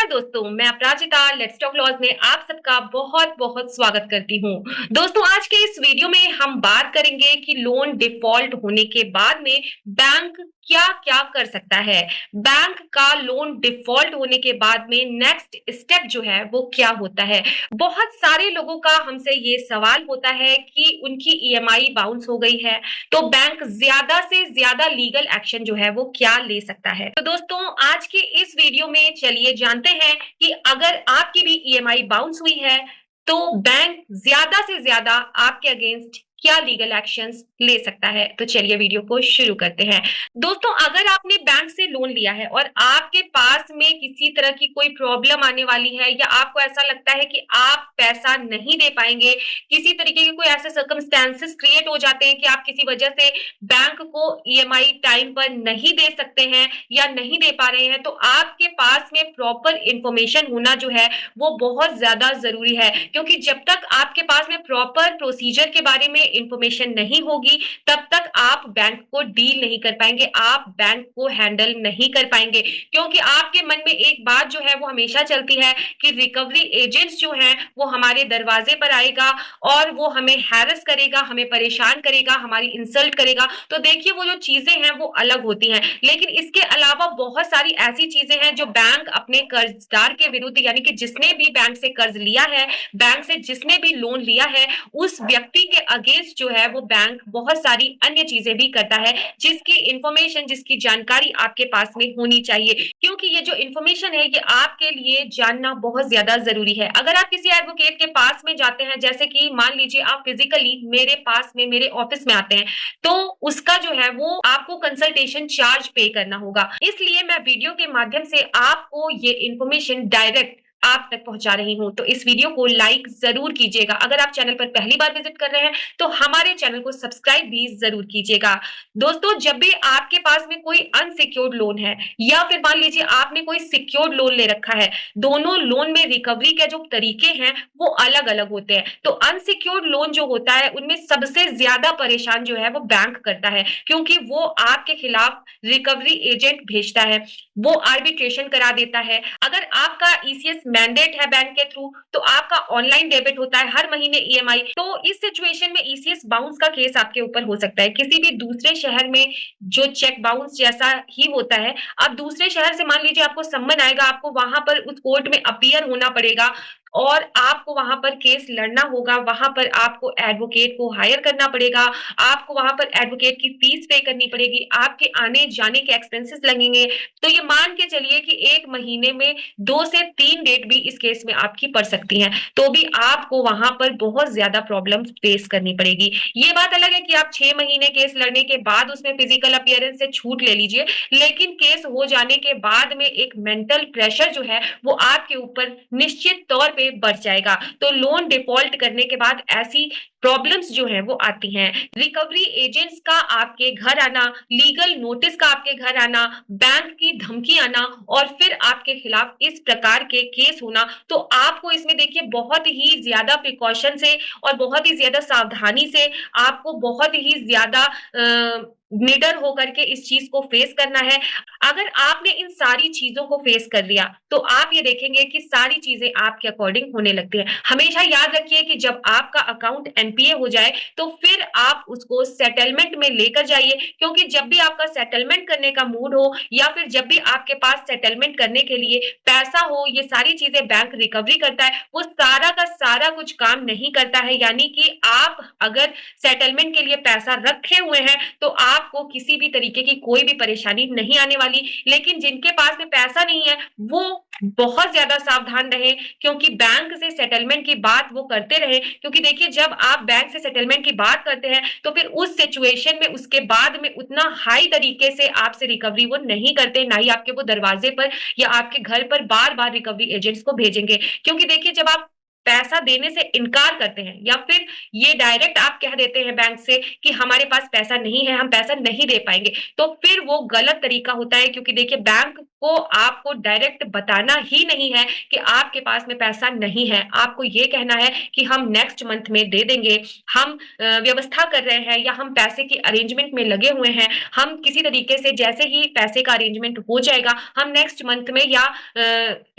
नमस्कार दोस्तों, मैं अपराजिता लेट्स टॉक लॉज में आप सबका बहुत-बहुत स्वागत करती हूँ। दोस्तों आज के इस वीडियो में हम बात करेंगे कि लोन डिफ़ॉल्ट होने के बाद में बैंक क्या-क्या कर सकता है? बैंक का लोन डिफ़ॉल्ट होने के बाद में नेक्स्ट स्टेप जो है वो क्या होता है? बहुत सारे लोगों का हमसे ये सवाल होता है कि उनकी ईएमआई बाउंस हो गई है, तो बैंक ज़्यादा से ज़्यादा लीगल एक्शन जो है वो क्या ले सकता है? तो दोस्तों आज की इस वीडियो में चलिए जानते हैं कि अगर आपकी भी ईएमआई बाउंस हुई है, तो बैंक ज़्यादा से ज़्यादा आपके अगेंस्ट क्या लीगल एक्शंस ले सकता है? तो चलिए वीडियो को शुरू करते हैं। दोस्तों अगर आपने बैंक से लोन लिया है और आपके पास में किसी तरह की कोई प्रॉब्लम आने वाली है या आपको ऐसा लगता है कि आप पैसा नहीं दे पाएँगे, किसी तरीके के कोई ऐसे सर्कमस्टेंसेस क्रिएट हो जाते हैं कि आप किसी वजह से बैंक को ईएमआई टाइम पर नहीं दे सकते हैं या नहीं दे पा रहे हैं, तो आपके पास में प्रॉपर इन्फॉर्मेशन होना जो है, वो बहुत ज़्यादा ज़रूरी है। क्योंकि जब तक आपके पास में प्रॉपर प्रोसीजर के बारे में इन्फॉर्मेशन नहीं होगी, तब तक आप बैंक को डील नहीं कर पाएँगे, आप बैंक को हैंडल नहीं कर पाएँगे। क्योंकि आपके मन में एक बात जो है वो हमेशा चलती है कि रिकवरी एजेंट्स जो हैं, वो हमारे दरवाजे पर आएगा और वो हमें हैरेस करेगा, हमें परेशान करेगा, हमारी इंसल्ट करेगा। तो देखिए वो जो चीज़ें हैं वो अलग होती हैं। लेकिन इसके अलावा बहुत सारी ऐसी चीज़ें हैं जो बैंक अपने कर्ज़दार के विरुद्ध यानी कि जिसने भी बैंक से कर्ज़ लिया है, बैंक से जिसने भी लोन लिया है, उस व्यक्ति के अगेंस्ट जो है वो बैंक बहुत सारी अन्य चीज़ें भी करता है, जिसकी इन्फॉर्मेशन, जिसकी जानकारी आपके पास में होनी चाहिए। क्योंकि ये जो इन्फॉर्मेशन है ये आपके लिए जानना बहुत ज़्यादा ज़रूरी है। अगर आप किसी एडवोकेट के पास में जाते हैं, जैसे कि मान लीजिए आप फिज़िकली मेरे पास में मेरे ऑफ़िस में आते हैं, तो उसका जो है वो आपको कंसल्टेशन चार्ज पे करना होगा। इसलिए मैं वीडियो के माध्यम से आपको ये इन्फॉर्मेशन डायरेक्ट आप तक पहुँचा रही हूँ। तो इस वीडियो को लाइक ज़रूर कीजिएगा। अगर आप चैनल पर पहली बार विज़िट कर रहे हैं, तो हमारे चैनल को सब्सक्राइब भी ज़रूर कीजिएगा। दोस्तों जब भी आपके पास में कोई अनसिक्योर्ड लोन है या फिर मान लीजिए आपने कोई सिक्योर्ड लोन ले रखा है, दोनों लोन में रिकवरी के जो तरीके हैं, वो अलग-अलग होते हैं। तो अनसिक्योर्ड लोन जो होता है, उनमें सबसे ज़्यादा परेशान जो है वो बैंक करता है, क्योंकि वो आपके खिलाफ रिकवरी एजेंट भेजता है, वो आर्बिट्रेशन करा देता है। अगर आपका ईसीएस मैंडेट है बैंक के थ्रू, तो आपका ऑनलाइन डेबिट होता है हर महीने ईएमआई। तो इस सिचुएशन में ईसीएस बाउंस का केस आपके ऊपर हो सकता है। किसी भी दूसरे शहर में जो चेक बाउंस जैसा ही होता है, आप दूसरे शहर से मान लीजिए आपको सम्मन आएगा, आपको वहाँ पर उस कोर्ट में अपीयर होना पड़ेगा और आपको वहाँ पर केस लड़ना होगा, वहाँ पर आपको एडवोकेट को हायर करना पड़ेगा, आपको वहाँ पर एडवोकेट की फीस पे करनी पड़ेगी, आपके आने-जाने के एक्सपेंसेस लगेंगे। तो ये मान के चलिए कि 1 महीने में 2 से 3 डेट भी इस केस में आपकी पड़ सकती हैं, तो भी आपको वहाँ पर बहुत ज़्यादा प्रॉब्लम फेस करनी पड़ेगी। ये बात अलग है कि आप 6 महीने केस लड़ने के बाद उसमें फिजिकल अपीयरेंस से छूट ले लीजिए, लेकिन केस हो जाने के बाद में एक मेंटल प्रेशर जो है, वो आपके ऊपर निश्चित तौर पे बढ़ जाएगा। तो लोन डिफ़ॉल्ट करने के बाद ऐसी प्रॉब्लम्स जो हैं वो आती हैं। रिकवरी एजेंट्स का आपके घर आना, लीगल नोटिस का आपके घर आना, बैंक की धमकी आना और फिर आपके खिलाफ इस प्रकार के केस होना, तो आपको इसमें देखिए बहुत ही ज़्यादा प्रिकॉशन से और बहुत ही ज़्यादा सावधानी से आपको बहुत ही ज़्यादा निडर होकर के इस चीज़ को फेस करना है। अगर आपने इन सारी चीज़ों को फेस कर लिया, तो आप ये देखेंगे कि सारी चीज़ें आपके अकॉर्डिंग होने लगती हैं। हमेशा याद रखिए कि जब आपका अकाउंट एनपीए हो जाए, तो फिर आप उसको सेटलमेंट में लेकर जाइए, क्योंकि जब भी आपका सेटलमेंट करने का मूड हो या फिर जब भी आपके पास सेटलमेंट करने के लिए पैसा हो, ये सारी चीज़ें बैंक रिकवरी करता है, वो सारा का सारा कुछ काम नहीं करता है। यानी कि आप अगर सेटलमेंट के लिए पैसा रखे हुए हैं, तो आपको किसी भी तरीके की कोई भी परेशानी नहीं आने वाली। लेकिन जिनके पास में पैसा नहीं है, वो बहुत ज़्यादा सावधान रहें, क्योंकि बैंक से सेटलमेंट की बात वो करते रहें, क्योंकि देखिए जब आप बैंक से सेटलमेंट की बात करते हैं, तो फिर उस सिचुएशन में उसके बाद में उतना हाई तरीके से आपसे रिकवरी वो नहीं करते, ना ही आपके वो दरवाजे पर या आपके घर पर बार-बार रिकवरी एजेंट्स को भेजेंगे। क्योंकि देखिए जब आप पैसा देने से इनकार करते हैं या फिर ये डायरेक्ट आप कह देते हैं बैंक से कि हमारे पास पैसा नहीं है, हम पैसा नहीं दे पाएँगे, तो फिर वो गलत तरीका होता है, क्योंकि देखिए बैंक को आपको डायरेक्ट बताना ही नहीं है कि आपके पास में पैसा नहीं है। आपको ये कहना है कि हम नेक्स्ट मंथ में दे देंगे, हम व्यवस्था कर रहे हैं या हम पैसे की अरेंजमेंट में लगे हुए हैं। हम किसी तरीके से जैसे ही पैसे का अरेंजमेंट हो जाएगा, हम नेक्स्ट मंथ में या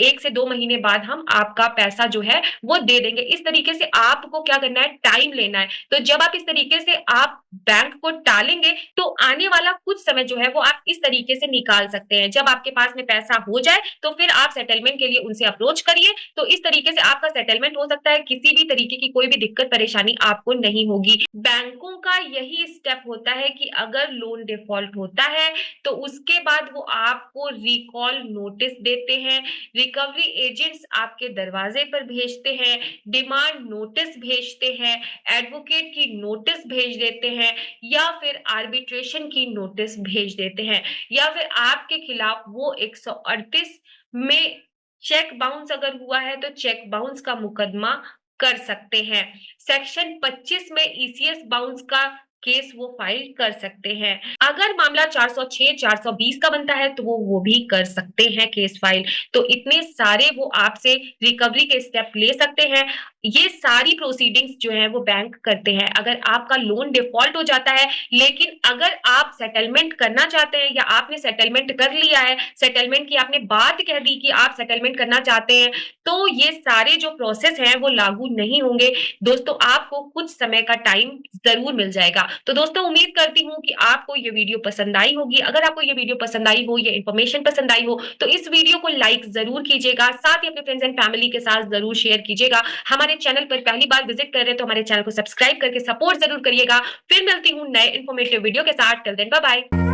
1 से 2 महीने बाद हम आपका पैसा जो है वो दे देंगे। इस तरीके से आपको क्या करना है, टाइम लेना है। तो जब आप इस तरीके से आप बैंक को टालेंगे, तो आने वाला कुछ समय जो है वो आप इस तरीके से निकाल सकते हैं। जब आपके पास में पैसा हो जाए, तो फिर आप सेटलमेंट के लिए उनसे अप्रोच करिए, तो इस तरीके से आपका सेटलमेंट हो सकता है, किसी भी तरीके की कोई भी दिक्कत परेशानी आपको नहीं होगी। बैंकों का यही स्टेप होता है कि अगर लोन डिफ़ॉल्ट होता है, तो उसके बाद वो आपको रिकॉल नोटिस देते हैं, रिकवरी एजेंट्स आपके दरवाजे पर भेजते हैं, डिमांड नोटिस भेजते हैं, एडवोकेट की नोटिस भेज देते हैं या फिर आर्बिट्रेशन की नोटिस भेज देते हैं या फिर आपके खिलाफ वो 138 में चेक बाउंस अगर हुआ है तो चेक बाउंस का मुकदमा कर सकते हैं। सेक्शन 25 में ईसीएस बाउंस का केस वो फाइल कर सकते हैं। अगर मामला 406, 420 का बनता है तो वो भी कर सकते हैं केस फाइल। तो इतने सारे वो आपसे रिकवरी के स्टेप ले सकते हैं। ये सारी प्रोसीडिंग्स जो हैं वो बैंक करते हैं। अगर आपका लोन डिफ़ॉल्ट हो जाता है, लेकिन अगर आप सेटलमेंट करना चाहते हैं या आपने सेटलमेंट कर लिया है, सेटलमेंट की आपने बात कह दी कि आप सेटलमेंट करना चाहते हैं, तो ये सारे जो प्रोसेस हैं वो लागू नहीं होंगे। दोस्तों, आपको कुछ समय का टाइम ज़रूर मिल जाएगा। तो दोस्तों, उम्मीद करती हूँ कि आपको ये वीडियो पसंद आई होगी। अगर आपको ये वीडियो पसंद आई हो, ये इन्फॉर्मेशन पसंद आई हो, तो इस वीडियो को लाइक ज़रूर कीजिएगा। साथ ही अपने फ्रेंड्स एंड फैमिली के साथ ज़रूर शेयर कीजिएगा। हमारे चैनल पर पहली बार विजिट कर रहे हैं तो हमारे चैनल को सब्सक्राइब करके सपोर्ट ज़रूर करिएगा। फिर मिलती हूँ नए इन्फॉर्मेटिव वीडियो के साथ। Till then bye bye.